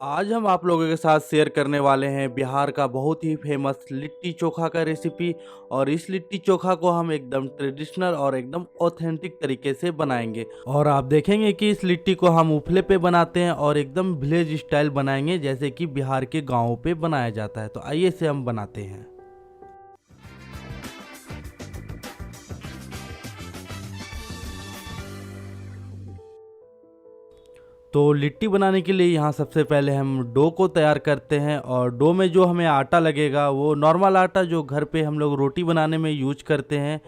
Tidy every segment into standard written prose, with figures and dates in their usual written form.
आज हम आप लोगों के साथ शेयर करने वाले हैं बिहार का बहुत ही फेमस लिट्टी चोखा का रेसिपी। और इस लिट्टी चोखा को हम एकदम ट्रेडिशनल और एकदम ऑथेंटिक तरीके से बनाएंगे। और आप देखेंगे कि इस लिट्टी को हम उपले पे बनाते हैं और एकदम विलेज स्टाइल बनाएंगे, जैसे कि बिहार के गाँवों पे बनाया जाता है। तो आइए इसे हम बनाते हैं। तो लिट्टी बनाने के लिए यहाँ सबसे पहले हम डो को तैयार करते हैं। और डो में जो हमें आटा लगेगा वो नॉर्मल आटा जो घर पे हम लोग रोटी बनाने में यूज करते हैं,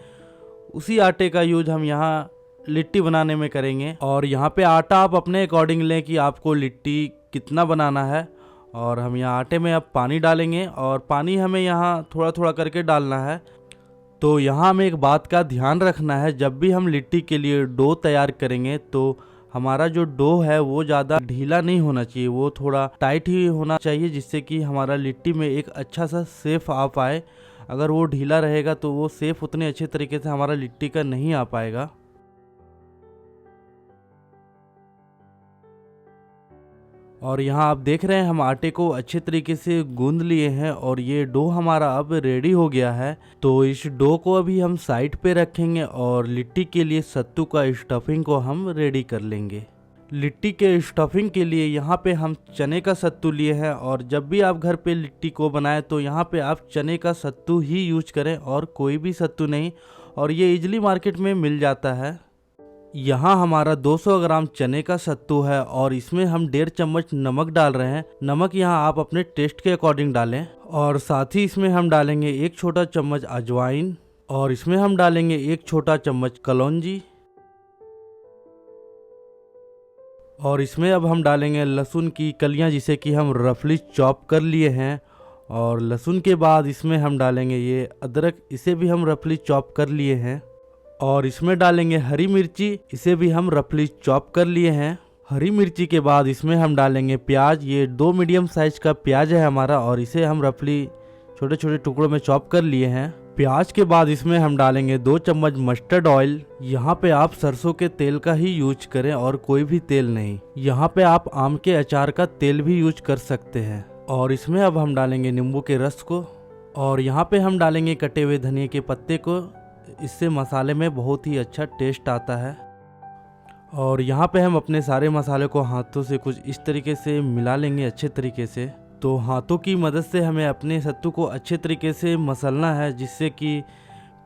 उसी आटे का यूज हम यहाँ लिट्टी बनाने में करेंगे। और यहाँ पे आटा आप अपने अकॉर्डिंग लें कि आपको लिट्टी कितना बनाना है। और हम यहाँ आटे में अब पानी डालेंगे और पानी हमें यहाँ थोड़ा थोड़ा करके डालना है। तो यहाँ हमें एक बात का ध्यान रखना है, जब भी हम लिट्टी के लिए डो तैयार करेंगे तो हमारा जो डो है वो ज़्यादा ढीला नहीं होना चाहिए, वो थोड़ा टाइट ही होना चाहिए, जिससे कि हमारा लिट्टी में एक अच्छा सा शेप आ पाए। अगर वो ढीला रहेगा तो वो शेप उतने अच्छे तरीके से हमारा लिट्टी का नहीं आ पाएगा। और यहाँ आप देख रहे हैं हम आटे को अच्छे तरीके से गूंद लिए हैं और ये डो हमारा अब रेडी हो गया है। तो इस डो को अभी हम साइड पे रखेंगे और लिट्टी के लिए सत्तू का स्टफिंग को हम रेडी कर लेंगे। लिट्टी के स्टफिंग के लिए यहाँ पे हम चने का सत्तू लिए हैं। और जब भी आप घर पे लिट्टी को बनाएं तो यहाँ पे आप चने का सत्तू ही यूज करें और कोई भी सत्तू नहीं। और ये इजली मार्केट में मिल जाता है। यहाँ हमारा 200 ग्राम चने का सत्तू है और इसमें हम 1.5 चम्मच नमक डाल रहे हैं। नमक यहाँ आप अपने टेस्ट के अकॉर्डिंग डालें। और साथ ही इसमें हम डालेंगे 1 छोटा चम्मच अजवाइन। और इसमें हम डालेंगे 1 छोटा चम्मच कलौंजी। और इसमें अब हम डालेंगे लहसुन की कलियाँ, जिसे कि हम रफली चॉप कर लिए हैं। और लहसुन के बाद इसमें हम डालेंगे ये अदरक, इसे भी हम रफली चॉप कर लिए हैं। और इसमें डालेंगे हरी मिर्ची, इसे भी हम रफली चॉप कर लिए हैं। हरी मिर्ची के बाद इसमें हम डालेंगे प्याज, ये 2 मीडियम साइज का प्याज है हमारा और इसे हम रफली छोटे छोटे टुकड़ों में चॉप कर लिए हैं। प्याज के बाद इसमें हम डालेंगे 2 चम्मच मस्टर्ड ऑयल। यहाँ पे आप सरसों के तेल का ही यूज करें और कोई भी तेल नहीं। यहाँ पे आप आम के अचार का तेल भी यूज कर सकते हैं। और इसमें अब हम डालेंगे नींबू के रस को। और यहाँ पे हम डालेंगे कटे हुए धनिया के पत्ते को, इससे मसाले में बहुत ही अच्छा टेस्ट आता है। और यहाँ पे हम अपने सारे मसाले को हाथों से कुछ इस तरीके से मिला लेंगे अच्छे तरीके से। तो हाथों की मदद से हमें अपने सत्तू को अच्छे तरीके से मसलना है, जिससे कि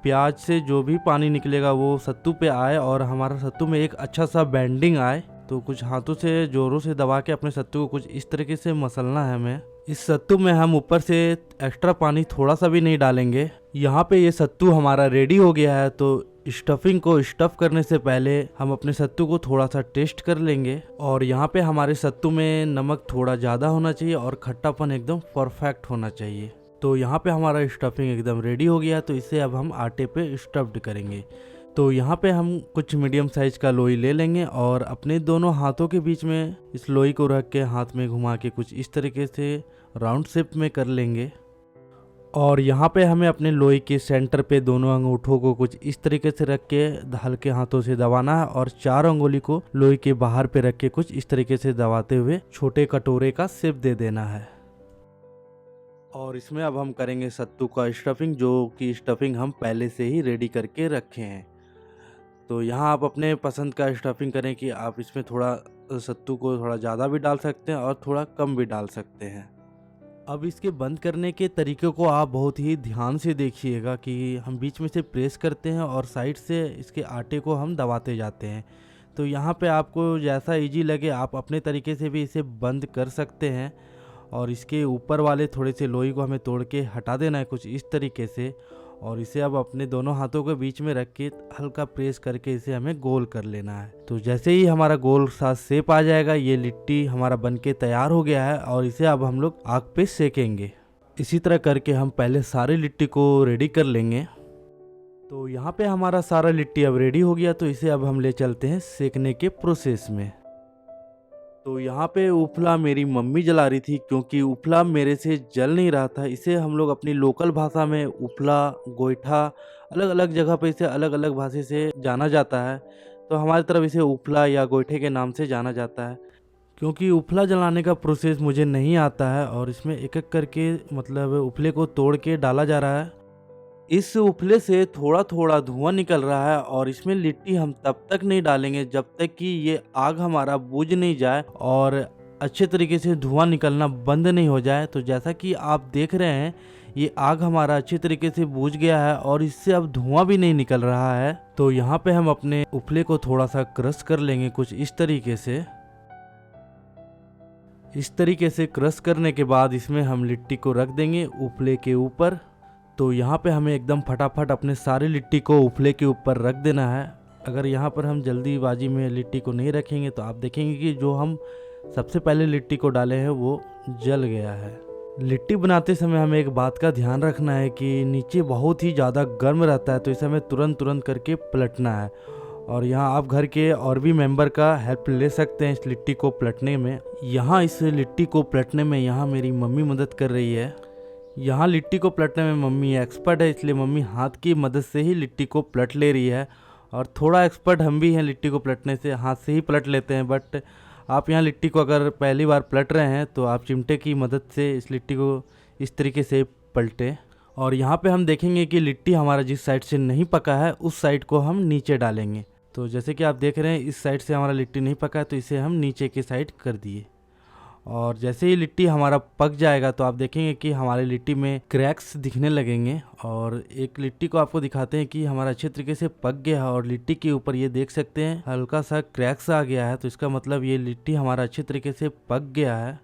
प्याज से जो भी पानी निकलेगा वो सत्तू पे आए और हमारा सत्तू में एक अच्छा सा बैंडिंग आए। तो कुछ हाथों से जोरों से दबा के अपने सत्तू को कुछ इस तरीके से मसलना है हमें। इस सत्तू में हम ऊपर से एक्स्ट्रा पानी थोड़ा सा भी नहीं डालेंगे। यहाँ पे ये सत्तू हमारा रेडी हो गया है। तो स्टफिंग को स्टफ करने से पहले हम अपने सत्तू को थोड़ा सा टेस्ट कर लेंगे। और यहाँ पे हमारे सत्तू में नमक थोड़ा ज़्यादा होना चाहिए और खट्टापन एकदम परफेक्ट होना चाहिए। तो यहाँ पे हमारा स्टफिंग एकदम रेडी हो गया। तो इसे अब हम आटे पे स्टफ्ड करेंगे। तो यहाँ पे हम कुछ मीडियम साइज का लोई ले लेंगे और अपने दोनों हाथों के बीच में इस लोई को रख के हाथ में घुमा के कुछ इस तरीके से राउंड शेप में कर लेंगे। और यहाँ पे हमें अपने लोई के सेंटर पे दोनों अंगूठों को कुछ इस तरीके से रख के हल्के हाथों से दबाना है और 4 अंगुली को लोई के बाहर पे रख के कुछ इस तरीके से दबाते हुए छोटे कटोरे का शेप दे देना है। और इसमें अब हम करेंगे सत्तू का स्टफिंग, जो कि स्टफिंग हम पहले से ही रेडी करके रखे हैं। तो यहाँ आप अपने पसंद का स्टफिंग करें कि आप इसमें थोड़ा सत्तू को थोड़ा ज़्यादा भी डाल सकते हैं और थोड़ा कम भी डाल सकते हैं। अब इसके बंद करने के तरीके को आप बहुत ही ध्यान से देखिएगा कि हम बीच में से प्रेस करते हैं और साइड से इसके आटे को हम दबाते जाते हैं। तो यहाँ पे आपको जैसा इजी लगे आप अपने तरीके से भी इसे बंद कर सकते हैं। और इसके ऊपर वाले थोड़े से लोई को हमें तोड़ के हटा देना है कुछ इस तरीके से। और इसे अब अपने दोनों हाथों के बीच में रख के हल्का प्रेस करके इसे हमें गोल कर लेना है। तो जैसे ही हमारा गोल सा शेप आ जाएगा, ये लिट्टी हमारा बनके तैयार हो गया है और इसे अब हम लोग आग पे सेकेंगे। इसी तरह करके हम पहले सारे लिट्टी को रेडी कर लेंगे। तो यहाँ पे हमारा सारा लिट्टी अब रेडी हो गया। तो इसे अब हम ले चलते हैं सेकने के प्रोसेस में। तो यहाँ पे उपला मेरी मम्मी जला रही थी, क्योंकि उपला मेरे से जल नहीं रहा था। इसे हम लोग अपनी लोकल भाषा में उपला, गोईठा, अलग अलग जगह पे इसे अलग अलग भाषा से जाना जाता है। तो हमारी तरफ इसे उपला या गोईठे के नाम से जाना जाता है। क्योंकि उपला जलाने का प्रोसेस मुझे नहीं आता है और इसमें एक एक करके मतलब उपले को तोड़ के डाला जा रहा है। इस उपले से थोड़ा थोड़ा धुआं निकल रहा है और इसमें लिट्टी हम तब तक नहीं डालेंगे जब तक कि ये आग हमारा बुझ नहीं जाए और अच्छे तरीके से धुआं निकलना बंद नहीं हो जाए। तो जैसा कि आप देख रहे हैं ये आग हमारा अच्छे तरीके से बुझ गया है और इससे अब धुआं भी नहीं निकल रहा है। तो यहाँ पे हम अपने उपले को थोड़ा सा क्रश कर लेंगे कुछ इस तरीके से। इस तरीके से क्रश करने के बाद इसमें हम लिट्टी को रख देंगे उपले के ऊपर। तो यहाँ पे हमें एकदम फटाफट अपने सारे लिट्टी को उपले के ऊपर रख देना है। अगर यहाँ पर हम जल्दीबाजी में लिट्टी को नहीं रखेंगे तो आप देखेंगे कि जो हम सबसे पहले लिट्टी को डाले हैं वो जल गया है। लिट्टी बनाते समय हमें एक बात का ध्यान रखना है कि नीचे बहुत ही ज़्यादा गर्म रहता है, तो इसे हमें तुरंत करके पलटना है। और यहाँ आप घर के और भी मेंबर का हेल्प ले सकते हैं इस लिट्टी को पलटने में। यहाँ इस लिट्टी को पलटने में यहाँ मेरी मम्मी मदद कर रही है। यहाँ लिट्टी को पलटने में मम्मी एक्सपर्ट है, इसलिए मम्मी हाथ की मदद से ही लिट्टी को पलट ले रही है। और थोड़ा एक्सपर्ट हम भी हैं लिट्टी को पलटने से, हाथ से ही पलट लेते हैं। बट आप यहाँ लिट्टी को अगर पहली बार पलट रहे हैं तो आप चिमटे की मदद से इस लिट्टी को इस तरीके से पलटें। और यहाँ पे हम देखेंगे कि लिट्टी हमारा जिस साइड से नहीं पका है उस साइड को हम नीचे डालेंगे। तो जैसे कि आप देख रहे हैं इस साइड से हमारा लिट्टी नहीं पका है तो इसे हम नीचे के साइड कर दिए। और जैसे ही लिट्टी हमारा पक जाएगा तो आप देखेंगे कि हमारे लिट्टी में क्रैक्स दिखने लगेंगे। और एक लिट्टी को आपको दिखाते हैं कि हमारा अच्छे तरीके से पक गया है और लिट्टी के ऊपर ये देख सकते हैं हल्का सा क्रैक्स आ गया है, तो इसका मतलब ये लिट्टी हमारा अच्छे तरीके से पक गया है।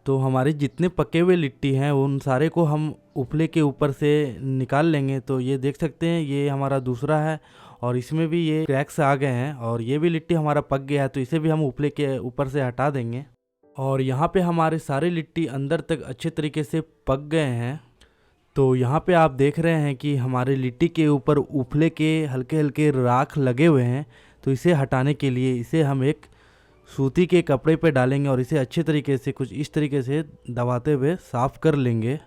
तो हमारे जितने पके हुए लिट्टी हैं उन सारे को हम उपले के ऊपर से निकाल लेंगे। तो ये देख सकते हैं ये हमारा दूसरा है और इसमें भी ये क्रैक्स आ गए हैं और ये भी लिट्टी हमारा पक गया है, तो इसे भी हम उपले के ऊपर से हटा देंगे। और यहाँ पे हमारे सारे लिट्टी अंदर तक अच्छे तरीके से पक गए हैं। तो यहाँ पे आप देख रहे हैं कि हमारे लिट्टी के ऊपर उपले के हल्के हल्के राख लगे हुए हैं। तो इसे हटाने के लिए इसे हम एक सूती के कपड़े पे डालेंगे और इसे अच्छे तरीके से कुछ इस तरीके से दबाते हुए साफ़ कर लेंगे।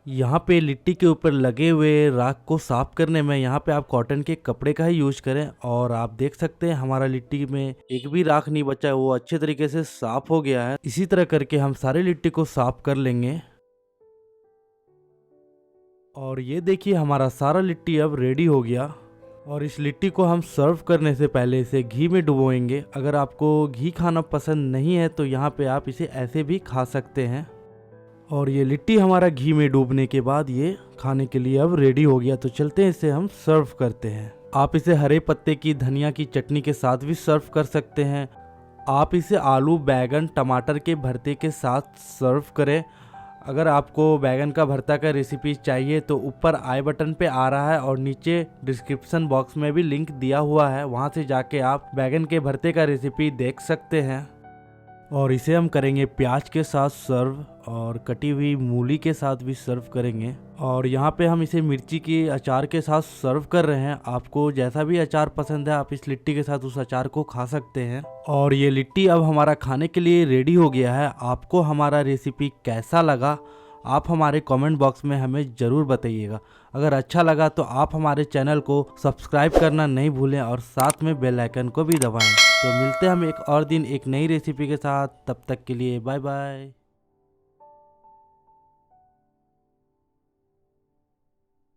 यहाँ पे लिट्टी के ऊपर लगे हुए राख को साफ़ करने में यहाँ पे आप कॉटन के कपड़े का ही यूज़ करें। और आप देख सकते हैं हमारा लिट्टी में एक भी राख नहीं बचा है, वो अच्छे तरीके से साफ़ हो गया है। इसी तरह करके हम सारे लिट्टी को साफ़ कर लेंगे। और ये देखिए हमारा सारा लिट्टी अब रेडी हो गया। और इस लिट्टी को हम सर्व करने से पहले इसे घी में डुबोएंगे। अगर आपको घी खाना पसंद नहीं है तो यहाँ पे आप इसे ऐसे भी खा सकते हैं। और ये लिट्टी हमारा घी में डूबने के बाद ये खाने के लिए अब रेडी हो गया। तो चलते हैं इसे हम सर्व करते हैं। आप इसे हरे पत्ते की धनिया की चटनी के साथ भी सर्व कर सकते हैं। आप इसे आलू बैगन टमाटर के भरते के साथ सर्व करें। अगर आपको बैगन का भरता का रेसिपी चाहिए तो ऊपर आई बटन पे आ रहा है और नीचे डिस्क्रिप्शन बॉक्स में भी लिंक दिया हुआ है, वहाँ से जाके आप बैगन के भरते का रेसिपी देख सकते हैं। और इसे हम करेंगे प्याज के साथ सर्व और कटी हुई मूली के साथ भी सर्व करेंगे। और यहाँ पे हम इसे मिर्ची के अचार के साथ सर्व कर रहे हैं। आपको जैसा भी अचार पसंद है आप इस लिट्टी के साथ उस अचार को खा सकते हैं। और ये लिट्टी अब हमारा खाने के लिए रेडी हो गया है। आपको हमारा रेसिपी कैसा लगा आप हमारे कमेंट बॉक्स में हमें ज़रूर बताइएगा। अगर अच्छा लगा तो आप हमारे चैनल को सब्सक्राइब करना नहीं भूलें और साथ में बेल आइकन को भी दबाएं। तो मिलते हैं हम एक और दिन एक नई रेसिपी के साथ, तब तक के लिए बाय बाय।